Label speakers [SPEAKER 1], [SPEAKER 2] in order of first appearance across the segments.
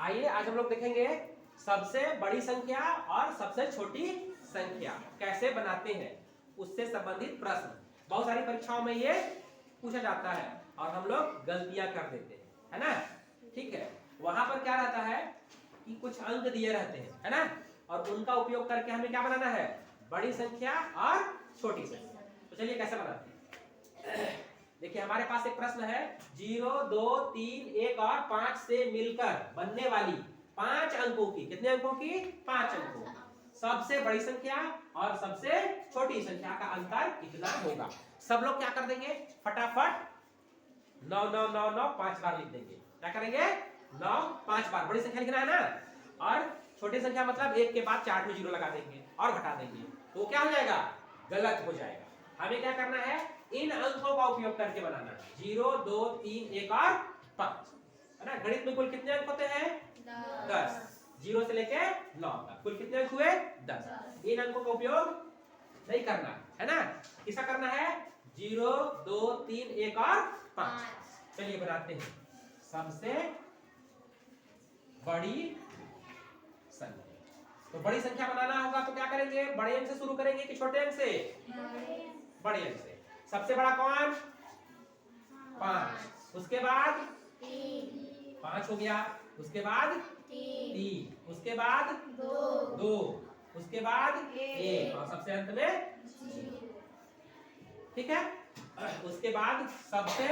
[SPEAKER 1] आइए आज हम लोग देखेंगे सबसे बड़ी संख्या और सबसे छोटी संख्या कैसे बनाते हैं, उससे संबंधित प्रश्न। बहुत सारी परीक्षाओं में ये पूछा जाता है और हम लोग गलतियां कर देते हैं, है ना। ठीक है, वहां पर क्या रहता है कि कुछ अंक दिए रहते हैं, है ना, और उनका उपयोग करके हमें क्या बनाना है, बड़ी संख्या और छोटी संख्या। तो चलिए कैसे बनाते हैं। देखिए हमारे पास एक प्रश्न है, 0, 2, 3, 1 और 5 से मिलकर बनने वाली 5 अंकों की, कितने अंकों की, 5 अंकों, सबसे बड़ी संख्या और सबसे छोटी संख्या का अंतर कितना होगा। सब लोग क्या कर देंगे, फटाफट 9 9 9 9 5 बार लिख देंगे। क्या करेंगे, 9 5 बार, बड़ी संख्या लिखना है ना, और छोटी संख्या मतलब 1 के बाद 4 में 0 लगा देंगे और घटा देंगे, तो क्या हो जाएगा, गलत हो जाएगा। हमें क्या करना है, इन अंकों का उपयोग करके बनाना है, 0, 2, 3, 1 और 5, है ना। गणित में कुल कितने अंक होते हैं, 10, 0 से लेके 9 तक कुल कितने अंक हुए, 10। इन अंकों का उपयोग नहीं करना है ना, किसका करना है, 0, 2, 3, 1 और 5। चलिए बनाते हैं सबसे बड़ी संख्या। तो बड़ी संख्या बनाना होगा तो क्या करेंगे, बड़े अंक से शुरू करेंगे कि छोटे अंक से, बड़े अंक से। सबसे बड़ा कौन, 5, उसके बाद 5 हो गया, उसके बाद 3, उसके बाद 2, उसके बाद 1 और सबसे अंत में 0। ठीक है, उसके बाद सबसे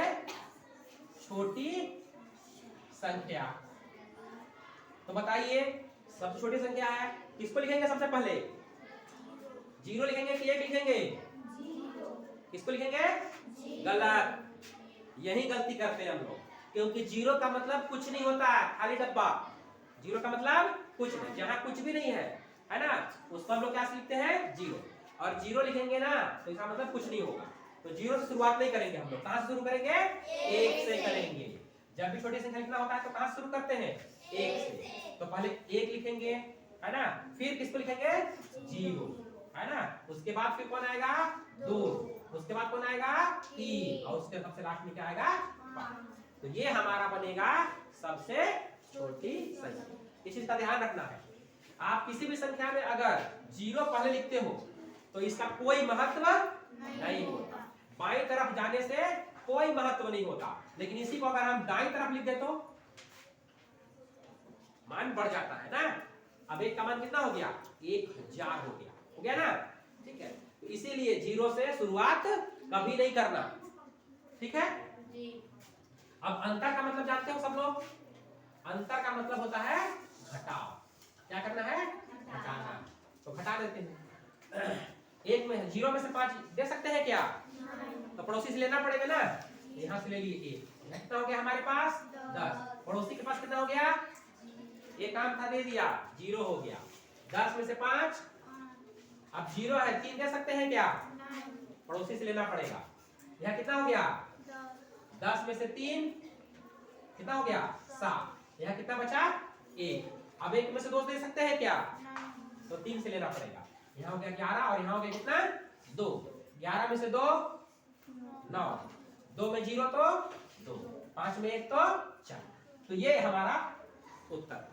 [SPEAKER 1] छोटी संख्या। तो बताइए सबसे छोटी संख्या है, किसको लिखेंगे सबसे पहले, 0 लिखेंगे कि 1 लिखेंगे, किसको लिखेंगे, गलत, यही गलती करते हैं हम लोग, क्योंकि 0 का मतलब कुछ नहीं होता है, खाली डब्बा। 0 का मतलब कुछ नहीं, जहां कुछ भी नहीं है ना, उसको हम लोग क्या लिखते हैं, 0। और 0 लिखेंगे ना तो इसका मतलब कुछ नहीं होगा। तो 0 से शुरुआत नहीं करेंगे हम लोग, कहां से शुरू करेंगे, 1 से करेंगे। जब भी छोटी संख्या लिखना होता है तो कहां से शुरू करते हैं, 1 से। तो पहले 1 लिखेंगे, है ना, फिर किसको लिखेंगे, 0, है ना, उसके बाद फिर कौन आएगा, 2, उसके बाद कौन आएगा, 3 और उसके सबसे लास्ट में क्या आएगा, 5। तो ये हमारा बनेगा सबसे छोटी संख्या। इस चीज का ध्यान रखना है, आप किसी भी संख्या में अगर 0 पहले लिखते हो तो इसका कोई महत्व नहीं होता, बाईं तरफ जाने से कोई महत्व नहीं होता। लेकिन इसी को अगर हम दाईं तरफ लिख दे तो मान बढ़ जाता है ना। अब 1 का मान कितना हो गया, 1000 हो गया ना। ठीक है, तो इसीलिए 0 से शुरुआत कभी नहीं करना, ठीक है जी। अब अंतर का मतलब जानते हो सब लोग, अंतर का मतलब होता है घटाव। क्या करना है, घटाना। तो घटा देते हैं, 1 में 0 में से 5 दे सकते हैं क्या, तो पड़ोसी से लेना पड़ेगा ना, यहां से ले लिए 1, कितना हो गया हमारे पास 10, पड़ोसी के पास कितना हो गया, एक काम था दे दिया, 0 हो गया। 10 में से 5, अब 0 है, 3 दे सकते हैं क्या, पड़ोसी से लेना पड़ेगा। यह कितना हो गया, 10 में से 3 कितना हो गया, 7, यह कितना बचा, 1। अब 1 में से 2 दे सकते हैं क्या, तो 3 से लेना पड़ेगा। यहाँ हो गया 11 और यहाँ हो गया कितना, 2, 11 में से 2 9, 2 में 0 तो 2, 5 में 1 तो 4। तो ये हमारा उत्तर।